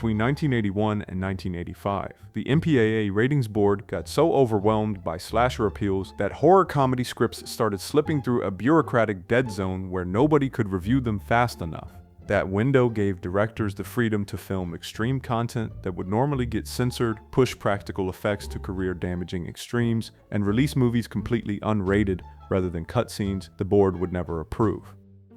Between 1981 and 1985, the MPAA ratings board got so overwhelmed by slasher appeals that horror comedy scripts started slipping through a bureaucratic dead zone where nobody could review them fast enough. That window gave directors the freedom to film extreme content that would normally get censored, push practical effects to career-damaging extremes, and release movies completely unrated rather than cutscenes the board would never approve.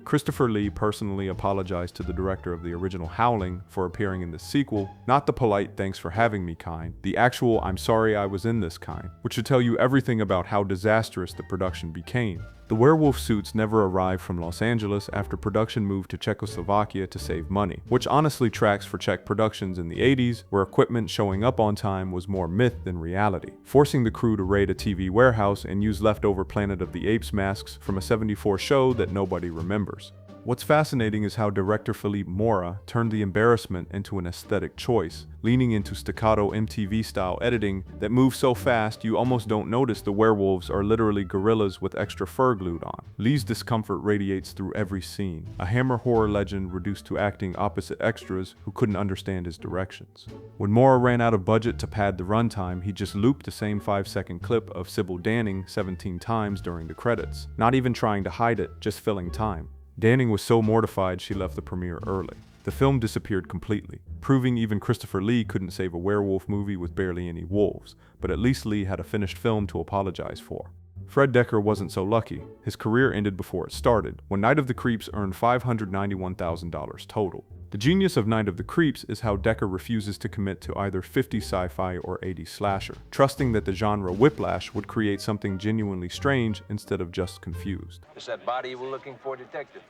Christopher Lee personally apologized to the director of the original Howling for appearing in the sequel, not the polite "thanks for having me" kind, the actual "I'm sorry I was in this" kind, which should tell you everything about how disastrous the production became. The werewolf suits never arrived from Los Angeles after production moved to Czechoslovakia to save money, which honestly tracks for Czech productions in the 80s, where equipment showing up on time was more myth than reality, forcing the crew to raid a TV warehouse and use leftover Planet of the Apes masks from a '74 show that nobody remembers. What's fascinating is how director Philippe Mora turned the embarrassment into an aesthetic choice, leaning into staccato MTV-style editing that moves so fast you almost don't notice the werewolves are literally gorillas with extra fur glued on. Lee's discomfort radiates through every scene, a Hammer horror legend reduced to acting opposite extras who couldn't understand his directions. When Mora ran out of budget to pad the runtime, he just looped the same 5-second clip of Sybil Danning 17 times during the credits, not even trying to hide it, just filling time. Danning was so mortified she left the premiere early. The film disappeared completely, proving even Christopher Lee couldn't save a werewolf movie with barely any wolves, but at least Lee had a finished film to apologize for. Fred Dekker wasn't so lucky. His career ended before it started, when Night of the Creeps earned $591,000 total. The genius of Night of the Creeps is how Dekker refuses to commit to either 50s sci-fi or 80s slasher, trusting that the genre whiplash would create something genuinely strange instead of just confused. Is that body you were looking for, Detective?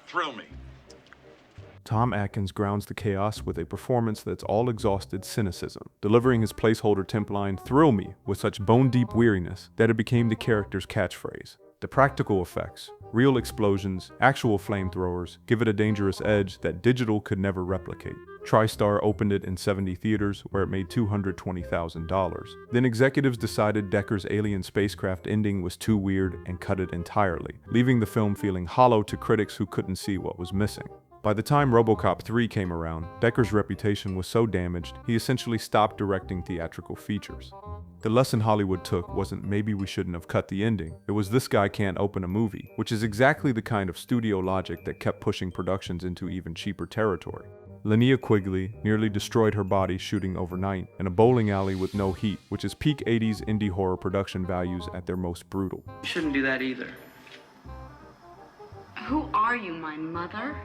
Thrill me. Tom Atkins grounds the chaos with a performance that's all exhausted cynicism, delivering his placeholder temp line "thrill me" with such bone-deep weariness that it became the character's catchphrase. The practical effects, real explosions, actual flamethrowers, give it a dangerous edge that digital could never replicate. TriStar opened it in 70 theaters where it made $220,000. Then executives decided Dekker's alien spacecraft ending was too weird and cut it entirely, leaving the film feeling hollow to critics who couldn't see what was missing. By the time RoboCop 3 came around, Dekker's reputation was so damaged, he essentially stopped directing theatrical features. The lesson Hollywood took wasn't maybe we shouldn't have cut the ending, it was this guy can't open a movie, which is exactly the kind of studio logic that kept pushing productions into even cheaper territory. Linnea Quigley nearly destroyed her body shooting overnight in a bowling alley with no heat, which is peak 80s indie horror production values at their most brutal. You shouldn't do that either. Who are you, my mother?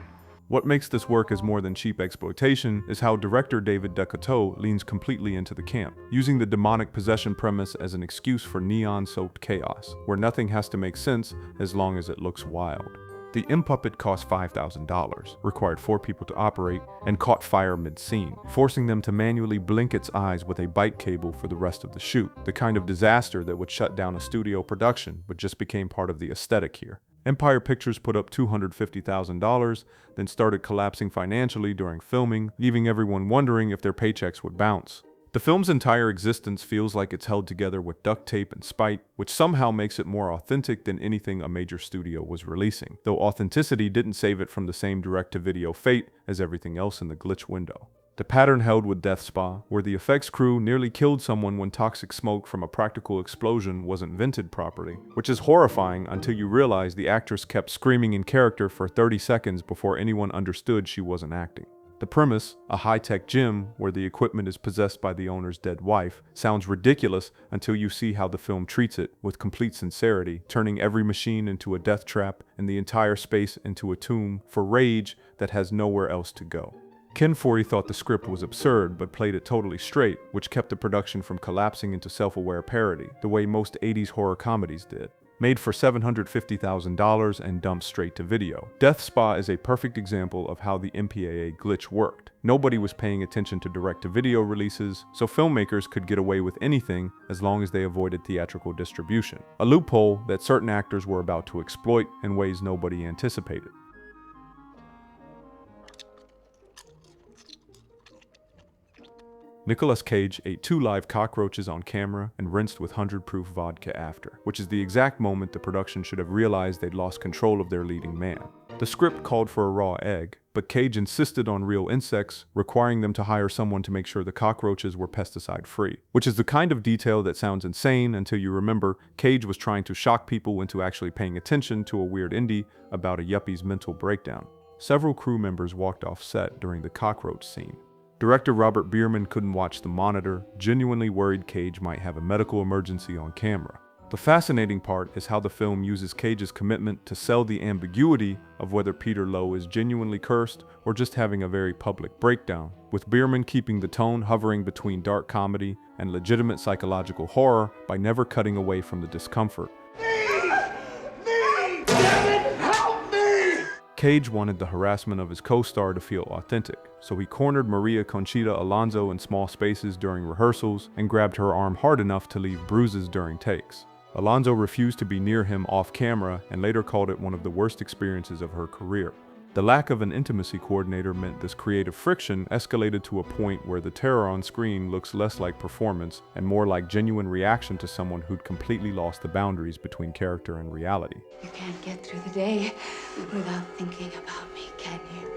What makes this work as more than cheap exploitation is how director David Decoteau leans completely into the camp, using the demonic possession premise as an excuse for neon-soaked chaos, where nothing has to make sense as long as it looks wild. The M-Puppet cost $5,000, required 4 people to operate, and caught fire mid-scene, forcing them to manually blink its eyes with a bite cable for the rest of the shoot, the kind of disaster that would shut down a studio production but just became part of the aesthetic here. Empire Pictures put up $250,000, then started collapsing financially during filming, leaving everyone wondering if their paychecks would bounce. The film's entire existence feels like it's held together with duct tape and spite, which somehow makes it more authentic than anything a major studio was releasing, though authenticity didn't save it from the same direct-to-video fate as everything else in the glitch window. The pattern held with Death Spa, where the effects crew nearly killed someone when toxic smoke from a practical explosion wasn't vented properly, which is horrifying until you realize the actress kept screaming in character for 30 seconds before anyone understood she wasn't acting. The premise, a high-tech gym where the equipment is possessed by the owner's dead wife, sounds ridiculous until you see how the film treats it with complete sincerity, turning every machine into a death trap and the entire space into a tomb for rage that has nowhere else to go. Ken Foree thought the script was absurd but played it totally straight, which kept the production from collapsing into self-aware parody, the way most 80s horror comedies did. Made for $750,000 and dumped straight to video, Death Spa is a perfect example of how the MPAA glitch worked. Nobody was paying attention to direct-to-video releases, so filmmakers could get away with anything as long as they avoided theatrical distribution, a loophole that certain actors were about to exploit in ways nobody anticipated. Nicolas Cage ate 2 live cockroaches on camera and rinsed with 100-proof vodka after, which is the exact moment the production should have realized they'd lost control of their leading man. The script called for a raw egg, but Cage insisted on real insects, requiring them to hire someone to make sure the cockroaches were pesticide-free. Which is the kind of detail that sounds insane until you remember Cage was trying to shock people into actually paying attention to a weird indie about a yuppie's mental breakdown. Several crew members walked off set during the cockroach scene. Director Robert Bierman couldn't watch the monitor, genuinely worried Cage might have a medical emergency on camera. The fascinating part is how the film uses Cage's commitment to sell the ambiguity of whether Peter Lowe is genuinely cursed or just having a very public breakdown, with Bierman keeping the tone hovering between dark comedy and legitimate psychological horror by never cutting away from the discomfort. Cage wanted the harassment of his co-star to feel authentic, so he cornered Maria Conchita Alonso in small spaces during rehearsals and grabbed her arm hard enough to leave bruises during takes. Alonso refused to be near him off camera and later called it one of the worst experiences of her career. The lack of an intimacy coordinator meant this creative friction escalated to a point where the terror on screen looks less like performance and more like genuine reaction to someone who'd completely lost the boundaries between character and reality. You can't get through the day without thinking about me, can you?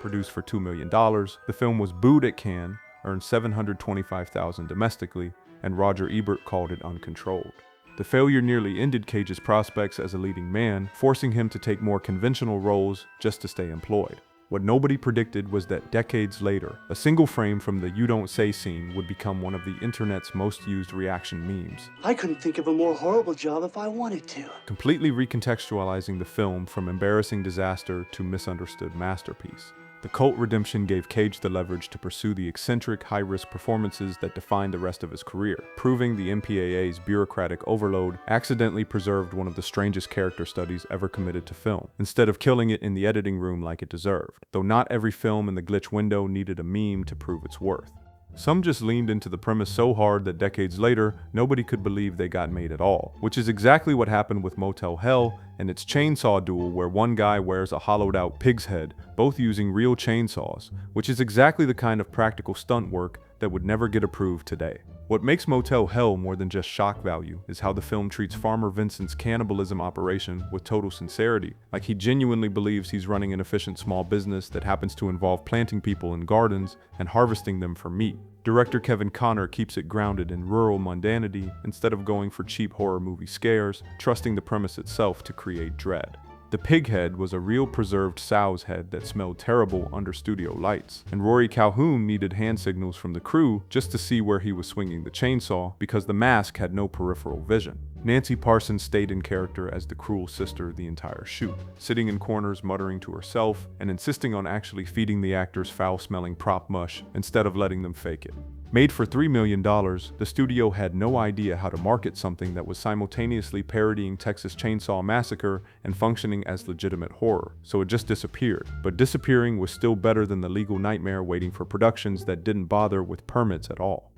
Produced for $2 million, the film was booed at Cannes, earned $725,000 domestically, and Roger Ebert called it uncontrolled. The failure nearly ended Cage's prospects as a leading man, forcing him to take more conventional roles just to stay employed. What nobody predicted was that decades later, a single frame from the "You Don't Say" scene would become one of the internet's most used reaction memes. I couldn't think of a more horrible job if I wanted to. Completely recontextualizing the film from embarrassing disaster to misunderstood masterpiece. The cult redemption gave Cage the leverage to pursue the eccentric, high-risk performances that defined the rest of his career, proving the MPAA's bureaucratic overload accidentally preserved one of the strangest character studies ever committed to film, instead of killing it in the editing room like it deserved, though not every film in the glitch window needed a meme to prove its worth. Some just leaned into the premise so hard that decades later, nobody could believe they got made at all, which is exactly what happened with Motel Hell and its chainsaw duel where one guy wears a hollowed-out pig's head, both using real chainsaws, which is exactly the kind of practical stunt work that would never get approved today. What makes Motel Hell more than just shock value is how the film treats Farmer Vincent's cannibalism operation with total sincerity, like he genuinely believes he's running an efficient small business that happens to involve planting people in gardens and harvesting them for meat. Director Kevin Connor keeps it grounded in rural mundanity instead of going for cheap horror movie scares, trusting the premise itself to create dread. The pig head was a real preserved sow's head that smelled terrible under studio lights, and Rory Calhoun needed hand signals from the crew just to see where he was swinging the chainsaw because the mask had no peripheral vision. Nancy Parsons stayed in character as the cruel sister the entire shoot, sitting in corners muttering to herself and insisting on actually feeding the actors foul-smelling prop mush instead of letting them fake it. Made for $3 million, the studio had no idea how to market something that was simultaneously parodying Texas Chainsaw Massacre and functioning as legitimate horror, so it just disappeared. But disappearing was still better than the legal nightmare waiting for productions that didn't bother with permits at all.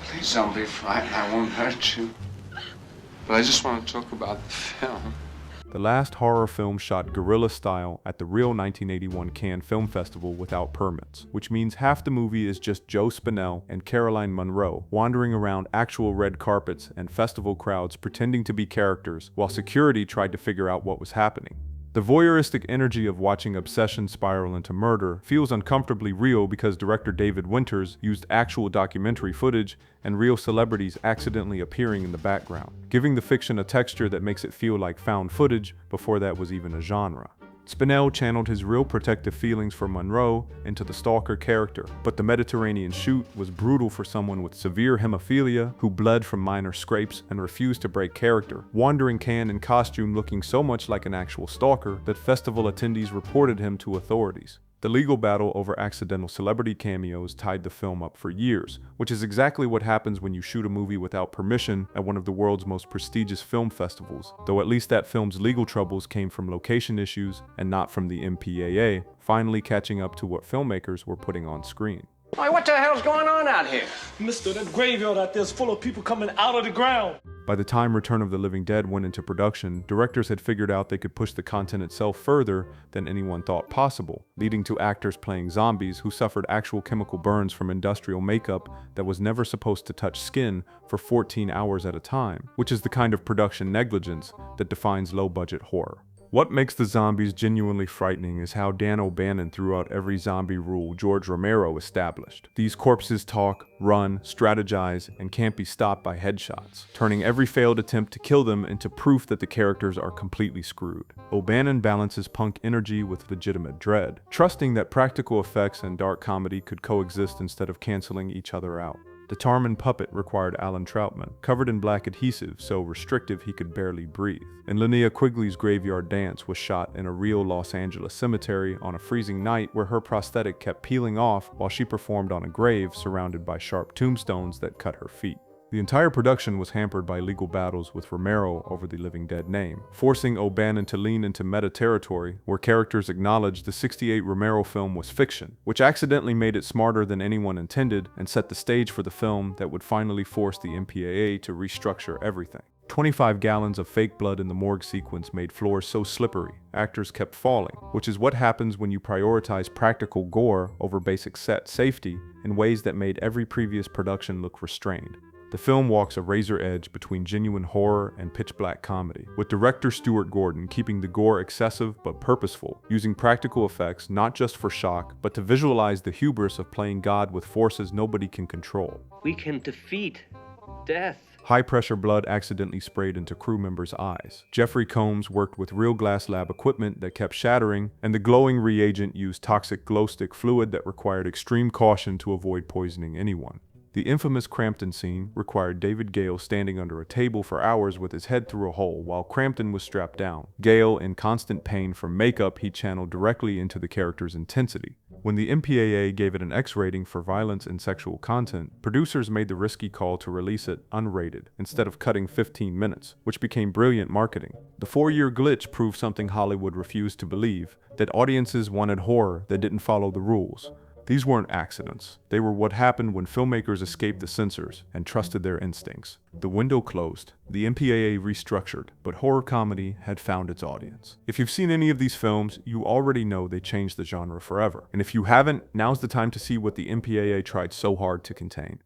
Please don't be frightened, I won't hurt you. But I just want to talk about the film. The last horror film shot guerrilla-style at the real 1981 Cannes Film Festival without permits, which means half the movie is just Joe Spinell and Caroline Munro wandering around actual red carpets and festival crowds pretending to be characters while security tried to figure out what was happening. The voyeuristic energy of watching obsession spiral into murder feels uncomfortably real because director David Winters used actual documentary footage and real celebrities accidentally appearing in the background, giving the fiction a texture that makes it feel like found footage before that was even a genre. Spinell channeled his real protective feelings for Monroe into the stalker character, but the Mediterranean shoot was brutal for someone with severe hemophilia who bled from minor scrapes and refused to break character, wandering Cannes in costume looking so much like an actual stalker that festival attendees reported him to authorities. The legal battle over accidental celebrity cameos tied the film up for years, which is exactly what happens when you shoot a movie without permission at one of the world's most prestigious film festivals, though at least that film's legal troubles came from location issues and not from the MPAA, finally catching up to what filmmakers were putting on screen. Why, what the hell's going on out here? Mister, that graveyard out there is full of people coming out of the ground. By the time Return of the Living Dead went into production, directors had figured out they could push the content itself further than anyone thought possible, leading to actors playing zombies who suffered actual chemical burns from industrial makeup that was never supposed to touch skin for 14 hours at a time, which is the kind of production negligence that defines low-budget horror. What makes the zombies genuinely frightening is how Dan O'Bannon threw out every zombie rule George Romero established. These corpses talk, run, strategize, and can't be stopped by headshots, turning every failed attempt to kill them into proof that the characters are completely screwed. O'Bannon balances punk energy with legitimate dread, trusting that practical effects and dark comedy could coexist instead of canceling each other out. The Tarman puppet required Alan Troutman, covered in black adhesive so restrictive he could barely breathe. And Linnea Quigley's graveyard dance was shot in a real Los Angeles cemetery on a freezing night where her prosthetic kept peeling off while she performed on a grave surrounded by sharp tombstones that cut her feet. The entire production was hampered by legal battles with Romero over the Living Dead name, forcing O'Bannon to lean into meta territory where characters acknowledged the '68 Romero film was fiction, which accidentally made it smarter than anyone intended and set the stage for the film that would finally force the MPAA to restructure everything. 25 gallons of fake blood in the morgue sequence made floors so slippery, actors kept falling, which is what happens when you prioritize practical gore over basic set safety in ways that made every previous production look restrained. The film walks a razor edge between genuine horror and pitch-black comedy, with director Stuart Gordon keeping the gore excessive but purposeful, using practical effects not just for shock, but to visualize the hubris of playing God with forces nobody can control. We can defeat death. High-pressure blood accidentally sprayed into crew members' eyes. Jeffrey Combs worked with real glass lab equipment that kept shattering, and the glowing reagent used toxic glow stick fluid that required extreme caution to avoid poisoning anyone. The infamous Crampton scene required David Gale standing under a table for hours with his head through a hole while Crampton was strapped down. Gale, in constant pain from makeup he channeled directly into the character's intensity. When the MPAA gave it an X rating for violence and sexual content, producers made the risky call to release it unrated instead of cutting 15 minutes, which became brilliant marketing. The 4-year glitch proved something Hollywood refused to believe, that audiences wanted horror that didn't follow the rules. These weren't accidents. They were what happened when filmmakers escaped the censors and trusted their instincts. The window closed, the MPAA restructured, but horror comedy had found its audience. If you've seen any of these films, you already know they changed the genre forever. And if you haven't, now's the time to see what the MPAA tried so hard to contain.